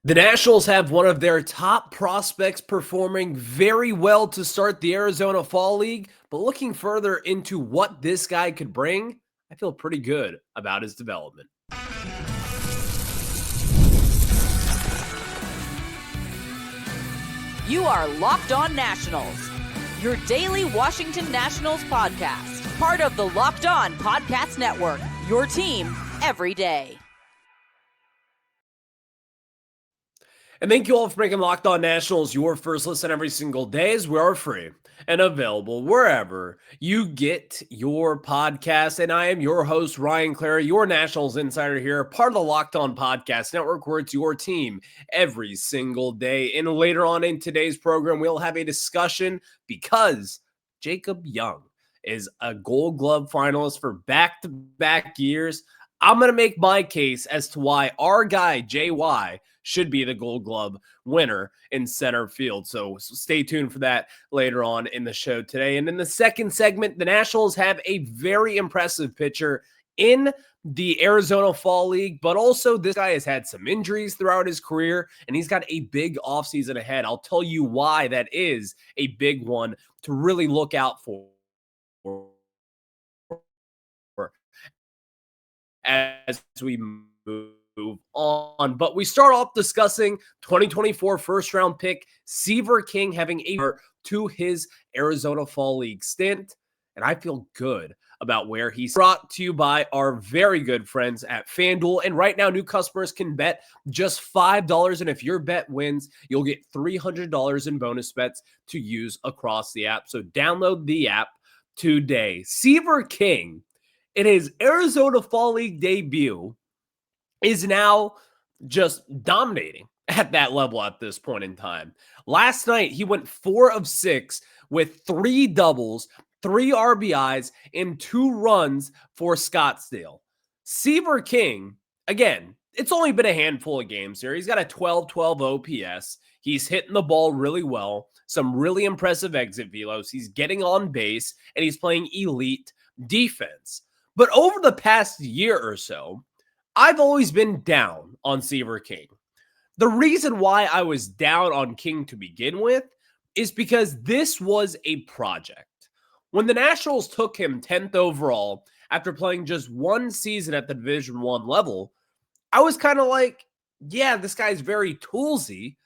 The Nationals have one of their top prospects performing very well to start the Arizona Fall League, but looking further into what this guy could bring, I feel pretty good about his development. You are Locked On Nationals, your daily Washington Nationals podcast, part of the Locked On Podcast Network, your team every day. And thank you all for making Locked On Nationals your first listen every single day, as we are free and available wherever you get your podcast. And I am your host, Ryan Clary, your Nationals insider here, part of the Locked On Podcast Network, where it's your team every single day. And later on in today's program, we'll have a discussion because Jacob Young is a Gold Glove finalist for back-to-back years. I'm going to make my case as to why our guy, JY, should be the Gold Glove winner in center field. So stay tuned for that later on in the show today. And in the second segment, the Nationals have a very impressive pitcher in the Arizona Fall League, but also this guy has had some injuries throughout his career, and he's got a big offseason ahead. I'll tell you why that is a big one to really look out for as we move on. But we start off discussing 2024 first round pick Seaver King having a start to his Arizona Fall League stint. And I feel good about where he's brought to you by our very good friends at FanDuel. And right now, new customers can bet just $5. And if your bet wins, you'll get $300 in bonus bets to use across the app. So download the app today. Seaver King, in his Arizona Fall League debut, is now just dominating at that level at this point in time. Last night, he went 4 of 6 with 3 doubles, 3 RBIs, and 2 runs for Scottsdale. Seaver King, again, it's only been a handful of games here. He's got a 12-12 OPS. He's hitting the ball really well, some really impressive exit velos. He's getting on base, and he's playing elite defense. But over the past year or so, I've always been down on Seaver King. The reason why I was down on King to begin with is because this was a project. When the Nationals took him 10th overall after playing just one season at the Division I level, I was kind of like, yeah, this guy's very toolsy,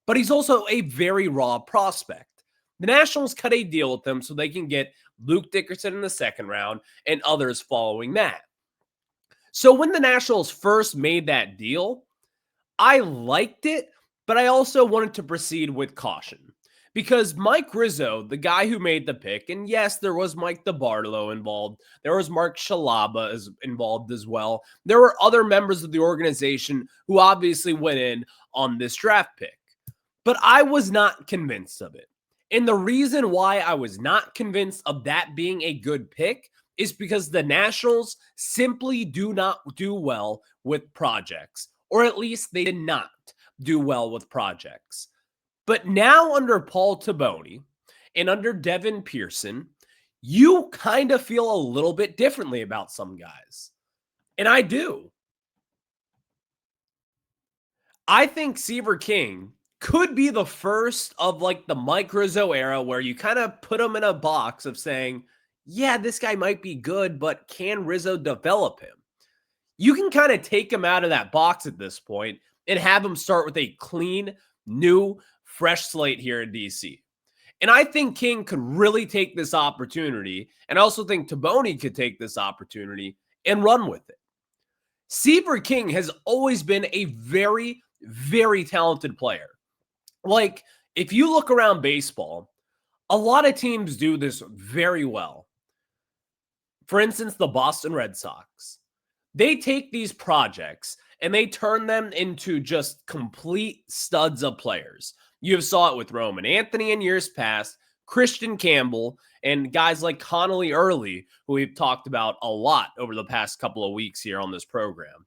but he's also a very raw prospect. The Nationals cut a deal with him so they can get Luke Dickerson in the second round and others following that. So when the Nationals first made that deal, I liked it, but I also wanted to proceed with caution. Because Mike Rizzo, the guy who made the pick, and yes, there was Mike DeBartolo involved. There was Mark Shalaba involved as well. There were other members of the organization who obviously went in on this draft pick. But I was not convinced of it. And the reason why I was not convinced of that being a good pick is because the Nationals simply do not do well with projects, or at least they did not do well with projects. But now under Paul Taboni and under Devin Pearson, you kind of feel a little bit differently about some guys. And I do. I think Seaver King could be the first of like the Mike Rizzo era where you kind of put him in a box of saying, yeah, this guy might be good, but can Rizzo develop him? You can kind of take him out of that box at this point and have him start with a clean, new, fresh slate here in DC. And I think King could really take this opportunity, and I also think Taboni could take this opportunity and run with it. Seaver King has always been a very, very talented player. Like, if you look around baseball, a lot of teams do this very well. For instance, the Boston Red Sox. They take these projects and they turn them into just complete studs of players. You have saw it with Roman Anthony in years past, Christian Campbell, and guys like Connolly Early, who we've talked about a lot over the past couple of weeks here on this program.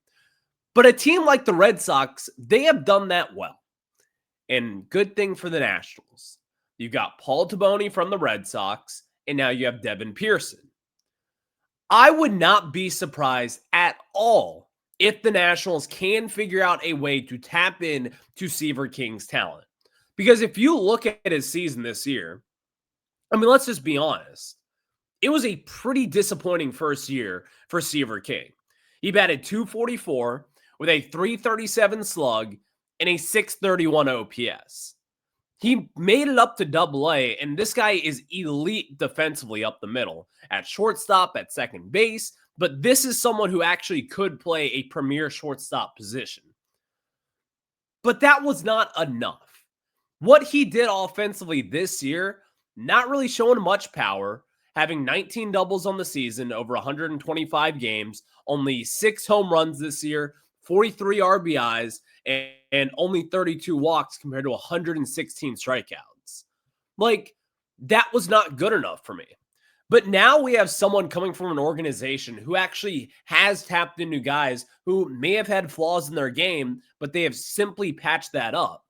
But a team like the Red Sox, they have done that well. And good thing for the Nationals. You've got Paul Taboni from the Red Sox, and now you have Devin Pearson. I would not be surprised at all if the Nationals can figure out a way to tap in to Seaver King's talent. Because if you look at his season this year, I mean, let's just be honest. It was a pretty disappointing first year for Seaver King. He batted .244 with a .337 slug and a .631 OPS. He made it up to Double-A, and this guy is elite defensively up the middle, at shortstop, at second base, but this is someone who actually could play a premier shortstop position. But that was not enough. What he did offensively this year, not really showing much power, having 19 doubles on the season over 125 games, only 6 home runs this year, 43 RBIs, and only 32 walks compared to 116 strikeouts. Like, that was not good enough for me. But now we have someone coming from an organization who actually has tapped into guys who may have had flaws in their game, but they have simply patched that up.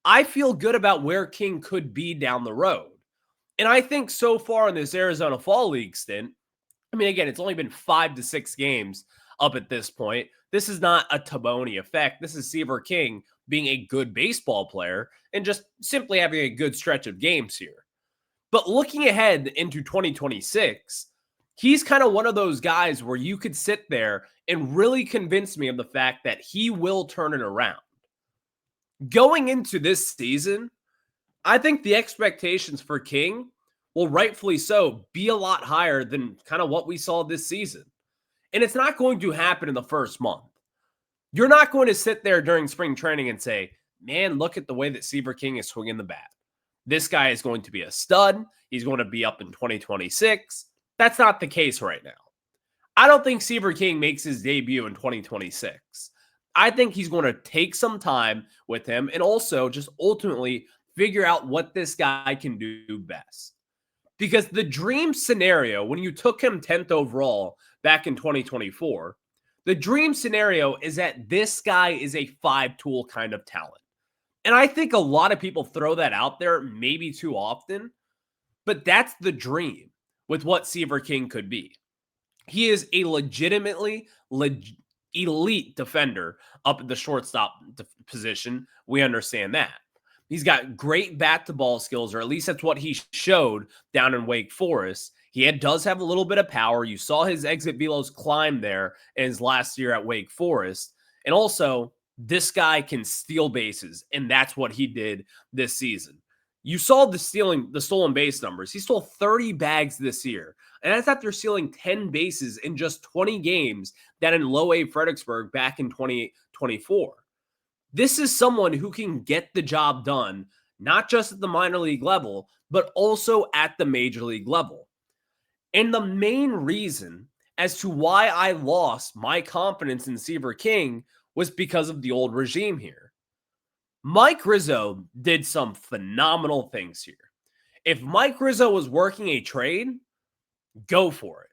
I feel good about where King could be down the road. And I think so far in this Arizona Fall League stint, I mean, again, it's only been 5 to 6 games up at this point. This is not a Taboni effect. This is Seaver King being a good baseball player and just simply having a good stretch of games here. But looking ahead into 2026, he's kind of one of those guys where you could sit there and really convince me of the fact that he will turn it around. Going into this season, I think the expectations for King will rightfully so be a lot higher than kind of what we saw this season. And it's not going to happen in the first month. You're not going to sit there during spring training and say, man, look at the way that Seaver King is swinging the bat. This guy is going to be a stud. He's going to be up in 2026. That's not the case right now. I don't think Seaver King makes his debut in 2026. I think he's going to take some time with him and also just ultimately figure out what this guy can do best. Because the dream scenario, when you took him 10th overall back in 2024, the dream scenario is that this guy is a 5-tool kind of talent. And I think a lot of people throw that out there maybe too often, but that's the dream with what Seaver King could be. He is a legitimately elite defender up at the shortstop position. We understand that. He's got great bat-to-ball skills, or at least that's what he showed down in Wake Forest. He does have a little bit of power. You saw his exit velos climb there in his last year at Wake Forest. And also, this guy can steal bases, and that's what he did this season. You saw the stolen base numbers. He stole 30 bags this year, and that's after stealing 10 bases in just 20 games down in Low A Fredericksburg back in 2024. This is someone who can get the job done, not just at the minor league level, but also at the major league level. And the main reason as to why I lost my confidence in Seaver King was because of the old regime here. Mike Rizzo did some phenomenal things here. If Mike Rizzo was working a trade, go for it.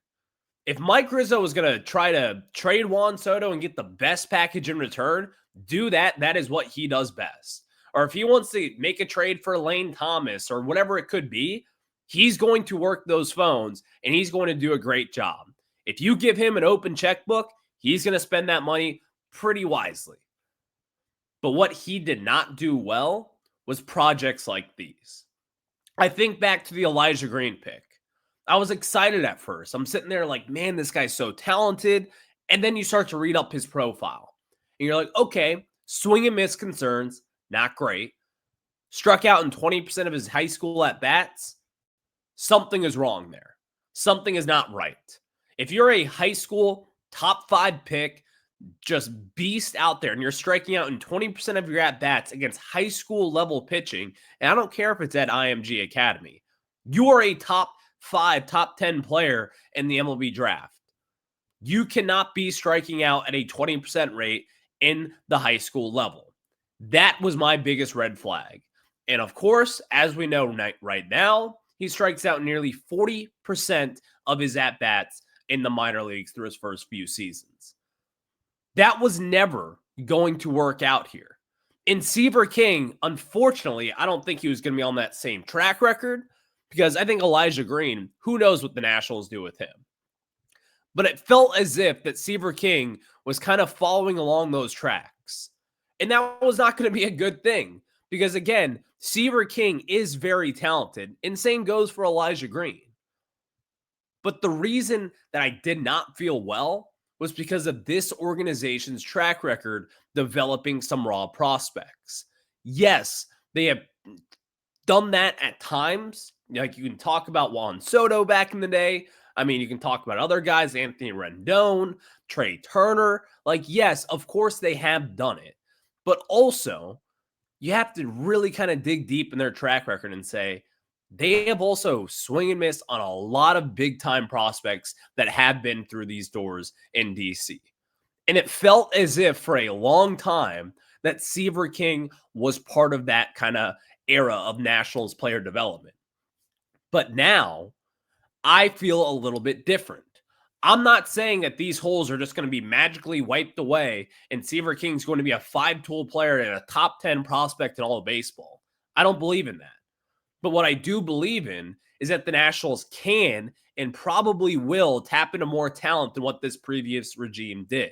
If Mike Rizzo was going to try to trade Juan Soto and get the best package in return, do that. That is what he does best. Or if he wants to make a trade for Lane Thomas or whatever it could be, he's going to work those phones and he's going to do a great job. If you give him an open checkbook, he's going to spend that money pretty wisely. But what he did not do well was projects like these. I think back to the Elijah Green pick. I was excited at first. I'm sitting there like, man, this guy's so talented. And then you start to read up his profile. And you're like, okay, swing and miss concerns, not great. Struck out in 20% of his high school at-bats. Something is wrong there. Something is not right. If you're a high school top 5 pick, just beast out there, and you're striking out in 20% of your at-bats against high school level pitching, and I don't care if it's at IMG Academy, you are a top 5, top 10 player in the MLB draft. You cannot be striking out at a 20% rate in the high school level. That was my biggest red flag. And of course, as we know right now, he strikes out nearly 40% of his at-bats in the minor leagues through his first few seasons. That was never going to work out here. In Seaver King, unfortunately, I don't think he was going to be on that same track record because I think Elijah Green, who knows what the Nationals do with him. But it felt as if that Seaver King was kind of following along those tracks. And that was not going to be a good thing because, again, Seaver King is very talented, and same goes for Elijah Green. But the reason that I did not feel well was because of this organization's track record developing some raw prospects. Yes, they have done that at times. Like, you can talk about Juan Soto back in the day. I mean, you can talk about other guys, Anthony Rendon, Trey Turner. Like, yes, of course they have done it. But also, you have to really kind of dig deep in their track record and say, they have also swing and miss on a lot of big time prospects that have been through these doors in DC. And it felt as if for a long time that Seaver King was part of that kind of era of Nationals player development. But now I feel a little bit different. I'm not saying that these holes are just going to be magically wiped away and Seaver King's going to be a 5-tool player and a top 10 prospect in all of baseball. I don't believe in that. But what I do believe in is that the Nationals can and probably will tap into more talent than what this previous regime did.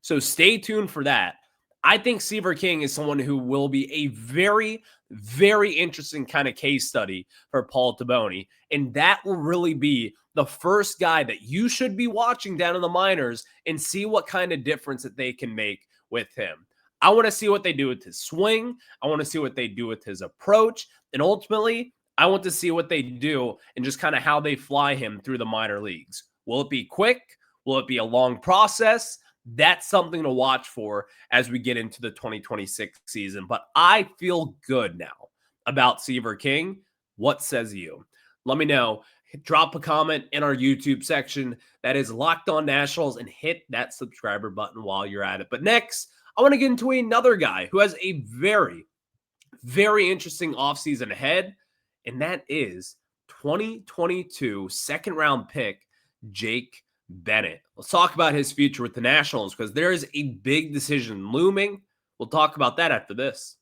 So stay tuned for that. I think Seaver King is someone who will be a very, very interesting kind of case study for Paul Taboni. And that will really be the first guy that you should be watching down in the minors and see what kind of difference that they can make with him. I want to see what they do with his swing. I want to see what they do with his approach. And ultimately, I want to see what they do and just kind of how they fly him through the minor leagues. Will it be quick? Will it be a long process? That's something to watch for as we get into the 2026 season. But I feel good now about Seaver King. What says you? Let me know. Drop a comment in our YouTube section that is Locked On Nationals and hit that subscriber button while you're at it. But next, I want to get into another guy who has a very, very interesting offseason ahead, and that is 2022 second-round pick Jake Bennett. Let's talk about his future with the Nationals because there is a big decision looming. We'll talk about that after this.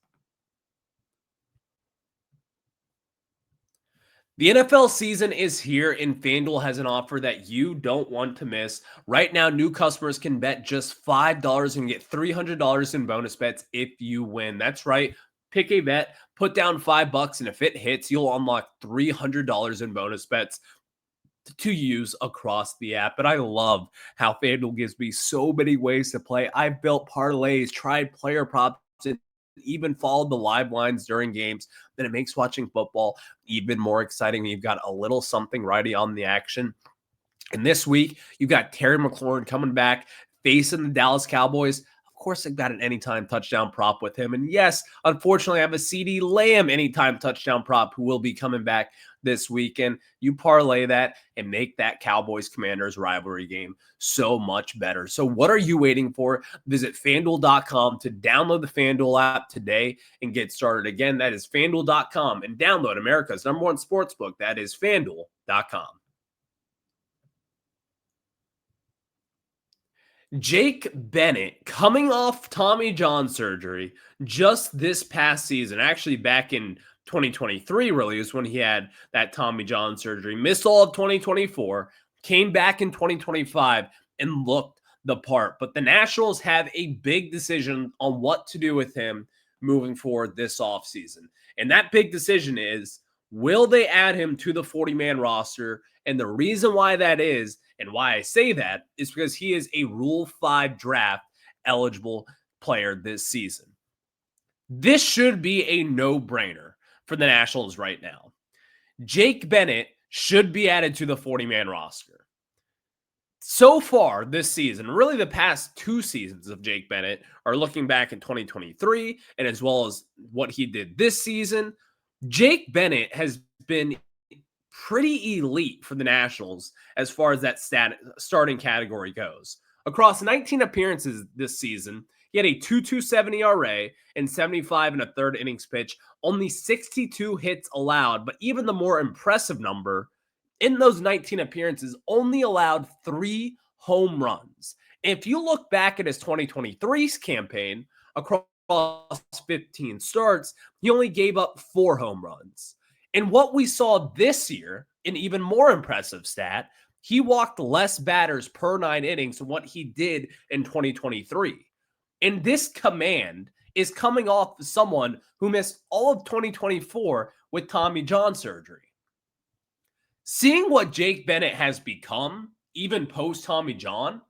The NFL season is here, and FanDuel has an offer that you don't want to miss. Right now, new customers can bet just $5 and get $300 in bonus bets if you win. That's right. Pick a bet, put down $5, and if it hits, you'll unlock $300 in bonus bets to use across the app. But I love how FanDuel gives me so many ways to play. I've built parlays, tried player props, and even followed the live lines during games. Then it makes watching football even more exciting when you've got a little something righty on the action. And this week, you've got Terry McLaurin coming back, facing the Dallas Cowboys. Of course, I've got an anytime touchdown prop with him. And yes, unfortunately, I have a CD Lamb anytime touchdown prop who will be coming back this weekend. You parlay that and make that Cowboys Commanders rivalry game so much better. So what are you waiting for? Visit FanDuel.com to download the FanDuel app today and get started. Again, that is FanDuel.com, and download America's #1 sportsbook. That is FanDuel.com. Jake Bennett coming off Tommy John surgery just this past season, actually back in 2023 really is when he had that Tommy John surgery, missed all of 2024, came back in 2025 and looked the part. But the Nationals have a big decision on what to do with him moving forward this offseason. And that big decision is, will they add him to the 40-man roster? And the reason why that is, and why I say that, is because he is a Rule 5 draft eligible player this season. This should be a no-brainer for the Nationals right now. Jake Bennett should be added to the 40-man roster. So far this season, really the past 2 seasons of Jake Bennett are looking back in 2023 and as well as what he did this season. Jake Bennett has been pretty elite for the Nationals as far as that starting category goes. Across 19 appearances this season, he had a 2.27 ERA and 75 and a third innings pitch, only 62 hits allowed. But even the more impressive number, in those 19 appearances, only allowed 3 home runs. And if you look back at his 2023 campaign, across 15 starts, he only gave up 4 home runs. And what we saw this year, an even more impressive stat, he walked less batters per 9 innings than what he did in 2023. And this command is coming off someone who missed all of 2024 with Tommy John surgery. Seeing what Jake Bennett has become, even post Tommy John,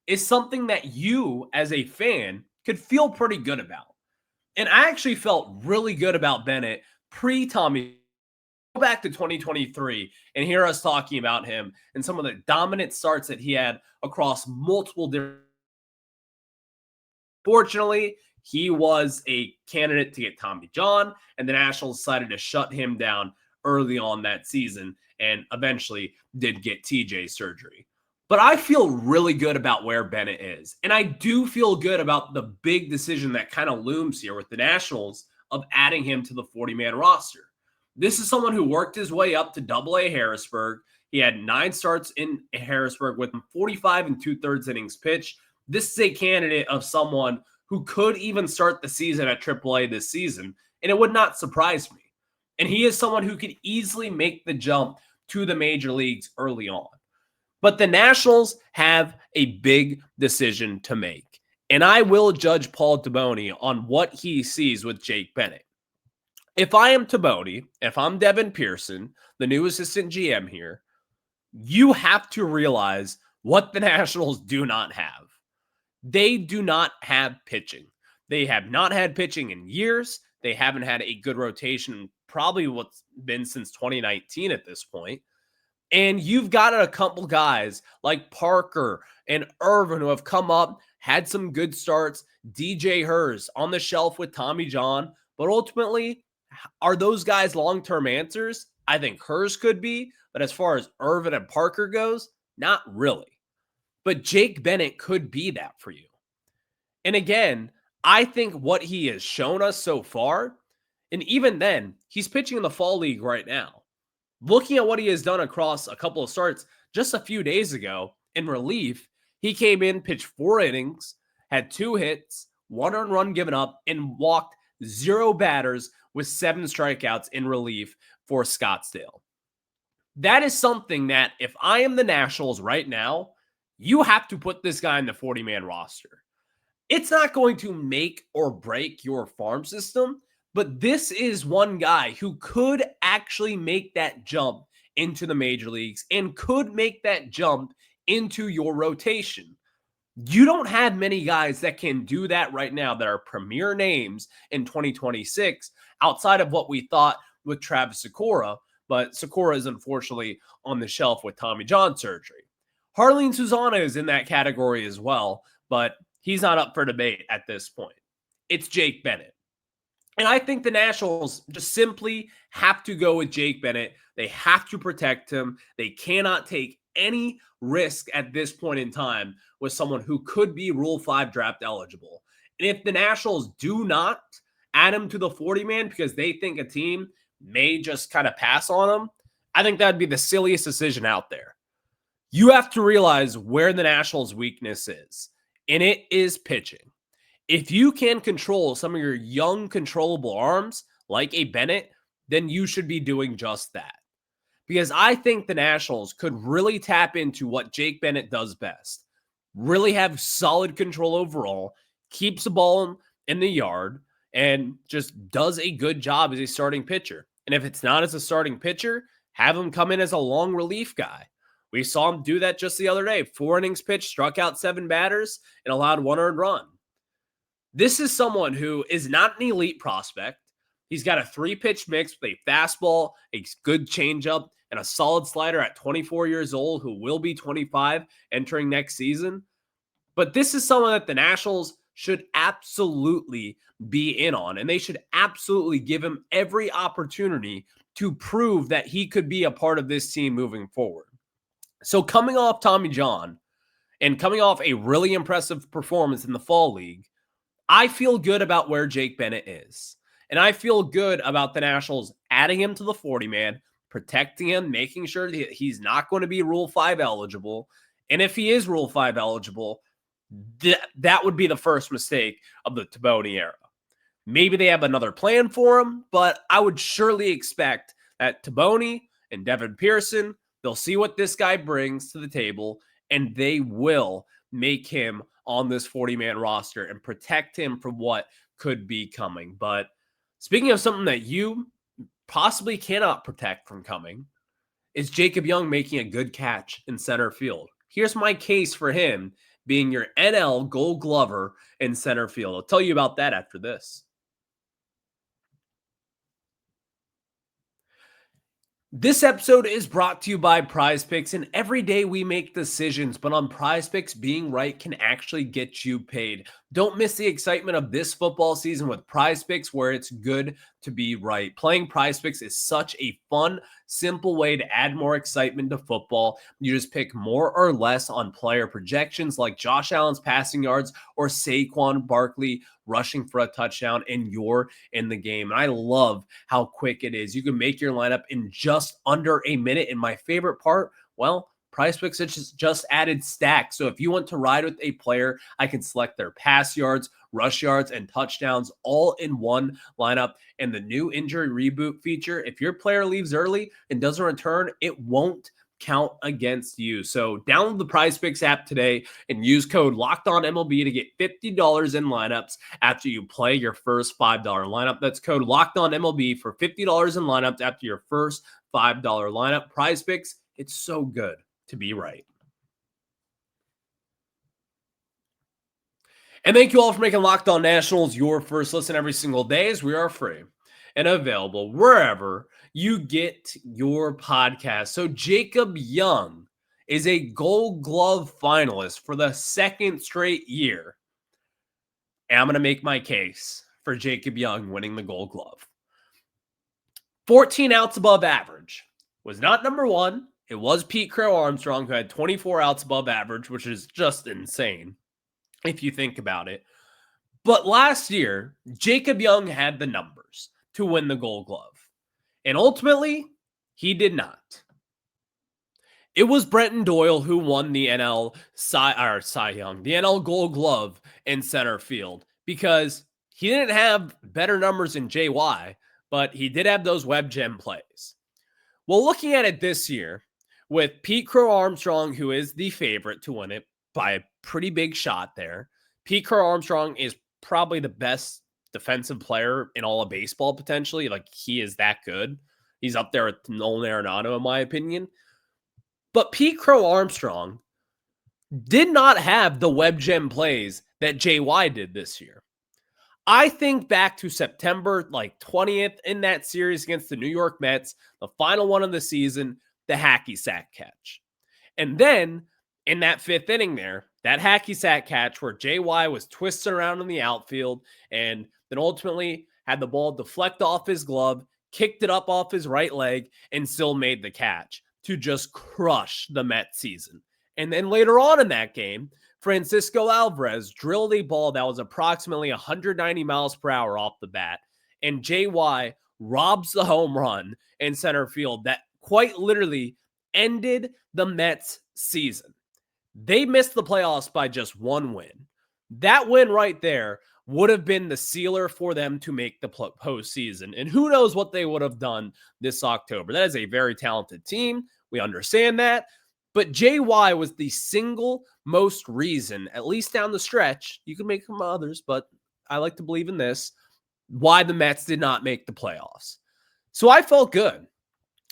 is something that you as a fan could feel pretty good about. And I actually felt really good about Bennett pre-Tommy. Go back to 2023 and hear us talking about him and some of the dominant starts that he had across multiple different. Fortunately, he was a candidate to get Tommy John, and the Nationals decided to shut him down early on that season and eventually did get TJ surgery. But I feel really good about where Bennett is. And I do feel good about the big decision that kind of looms here with the Nationals of adding him to the 40-man roster. This is someone who worked his way up to AA Harrisburg. He had 9 starts in Harrisburg with 45 2/3 innings pitched. This is a candidate of someone who could even start the season at AAA this season, and it would not surprise me. And he is someone who could easily make the jump to the major leagues early on. But the Nationals have a big decision to make, and I will judge Paul Taboni on what he sees with Jake Bennett. If I am Taboni, if I'm Devin Pearson, the new assistant GM here, you have to realize what the Nationals do not have. They do not have pitching. They have not had pitching in years. They haven't had a good rotation, probably what's been since 2019 at this point. And you've got a couple guys like Parker and Irvin who have come up, had some good starts. DJ Hers on the shelf with Tommy John. But ultimately, are those guys long-term answers? I think Hers could be. But as far as Irvin and Parker goes, not really. But Jake Bennett could be that for you. And again, I think what he has shown us so far, and even then, he's pitching in the fall league right now. Looking at what he has done across a couple of starts just a few days ago in relief, he came in, pitched 4 innings, had 2 hits, 1 earned run given up, and walked 0 batters with 7 strikeouts in relief for Scottsdale. That is something that if I am the Nationals right now, you have to put this guy in the 40-man roster. It's not going to make or break your farm system, but this is one guy who could actually make that jump into the major leagues and could make that jump into your rotation. You don't have many guys that can do that right now that are premier names in 2026 outside of what we thought with Travis Sakura, but Sakura is unfortunately on the shelf with Tommy John surgery. Harleen Susanna is in that category as well, but he's not up for debate at this point. It's Jake Bennett. And I think the Nationals just simply have to go with Jake Bennett. They have to protect him. They cannot take any risk at this point in time with someone who could be Rule 5 draft eligible. And if the Nationals do not add him to the 40-man because they think a team may just kind of pass on him, I think that'd be the silliest decision out there. You have to realize where the Nationals' weakness is, and it is pitching. If you can control some of your young, controllable arms like a Bennett, then you should be doing just that. Because I think the Nationals could really tap into what Jake Bennett does best. Really have solid control overall, keeps the ball in the yard, and just does a good job as a starting pitcher. And if it's not as a starting pitcher, have him come in as a long relief guy. We saw him do that just the other day. 4 innings pitched, struck out 7 batters, and allowed 1 earned run. This is someone who is not an elite prospect. He's got a 3-pitch mix with a fastball, a good changeup, and a solid slider at 24 years old who will be 25 entering next season. But this is someone that the Nationals should absolutely be in on, and they should absolutely give him every opportunity to prove that he could be a part of this team moving forward. So coming off Tommy John and coming off a really impressive performance in the fall league, I feel good about where Jake Bennett is. And I feel good about the Nationals adding him to the 40-man, protecting him, making sure that he's not going to be Rule 5 eligible. And if he is Rule 5 eligible, that would be the first mistake of the Taboni era. Maybe they have another plan for him, but I would surely expect that Taboni and Devin Pearson They'll see what this guy brings to the table, and they will make him on this 40-man roster and protect him from what could be coming. But speaking of something that you possibly cannot protect from coming, is Jacob Young making a good catch in center field. Here's my case for him being your NL Gold Glover in center field. I'll tell you about that after this. This episode is brought to you by PrizePicks, and every day we make decisions, but on PrizePicks, being right can actually get you paid. Don't miss the excitement of this football season with PrizePicks, where it's good to be right. Playing PrizePicks is such a fun, simple way to add more excitement to football. You just pick more or less on player projections like Josh Allen's passing yards or Saquon Barkley rushing for a touchdown, and you're in the game. And I love how quick it is. You can make your lineup in just under a minute. And my favorite part, well, PrizePicks has just added stacks. So if you want to ride with a player, I can select their pass yards, rush yards, and touchdowns all in one lineup. And the new injury reboot feature, if your player leaves early and doesn't return, it won't count against you. So download the PrizePicks app today and use code LOCKEDONMLB to get $50 in lineups after you play your first $5 lineup. That's code LOCKEDONMLB for $50 in lineups after your first $5 lineup. PrizePicks, it's so good to be right. And thank you all for making Locked On Nationals your first listen every single day, as we are free and available wherever you get your podcast. So Jacob Young is a Gold Glove finalist for the second straight year. And I'm going to make my case for Jacob Young winning the Gold Glove. 14 outs above average was not number one. It was Pete Crow Armstrong, who had 24 outs above average, which is just insane if you think about it. But last year, Jacob Young had the numbers to win the Gold Glove. And ultimately, he did not. It was Brenton Doyle who won the NL Cy Young, the NL Gold Glove in center field, because he didn't have better numbers than JY, but he did have those web gem plays. Well, looking at it this year, with Pete Crow Armstrong, who is the favorite to win it by a pretty big shot there. Pete Crow Armstrong is probably the best defensive player in all of baseball, potentially. Like, he is that good. He's up there with Nolan Arenado, in my opinion. But Pete Crow Armstrong did not have the web gem plays that JY did this year. I think back to September 20th in that series against the New York Mets, the final one of the season, the hacky sack catch. And then in that fifth inning there, that hacky sack catch where JY was twisting around in the outfield and then ultimately had the ball deflect off his glove, kicked it up off his right leg, and still made the catch to just crush the Mets season. And then later on in that game, Francisco Alvarez drilled a ball that was approximately 190 miles per hour off the bat, and JY robs the home run in center field that quite literally ended the Mets season. They missed the playoffs by just one win. That win right there would have been the sealer for them to make the postseason. And who knows what they would have done this October. That is a very talented team. We understand that. But JY was the single most reason, at least down the stretch, you can make from others, but I like to believe in this, why the Mets did not make the playoffs. So I felt good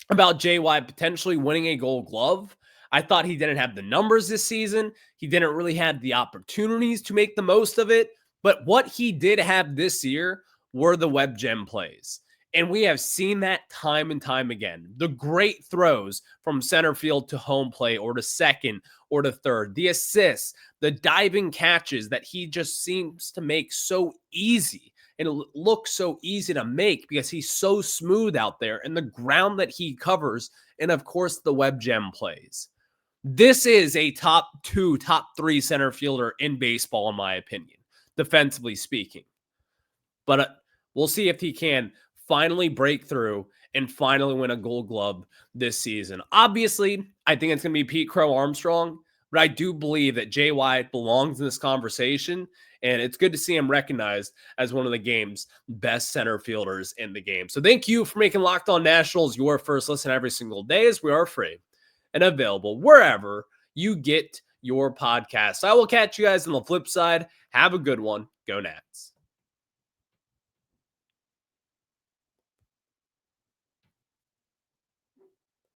about JY potentially winning a Gold Glove. I thought he didn't have the numbers this season. He didn't really have the opportunities to make the most of it. But what he did have this year were the web gem plays. And we have seen that time and time again. The great throws from center field to home plate or to second or to third. The assists, the diving catches that he just seems to make so easy. And it looks so easy to make because he's so smooth out there and the ground that he covers. And of course, the web gem plays. This is a top 2, top 3 center fielder in baseball, in my opinion, defensively speaking. But we'll see if he can finally break through and finally win a Gold Glove this season. Obviously, I think it's going to be Pete Crow Armstrong, but I do believe that JY belongs in this conversation, and it's good to see him recognized as one of the game's best center fielders in the game. So thank you for making Locked On Nationals your first listen every single day, as we are free and available wherever you get your podcasts. I will catch you guys on the flip side. Have a good one. Go Nats.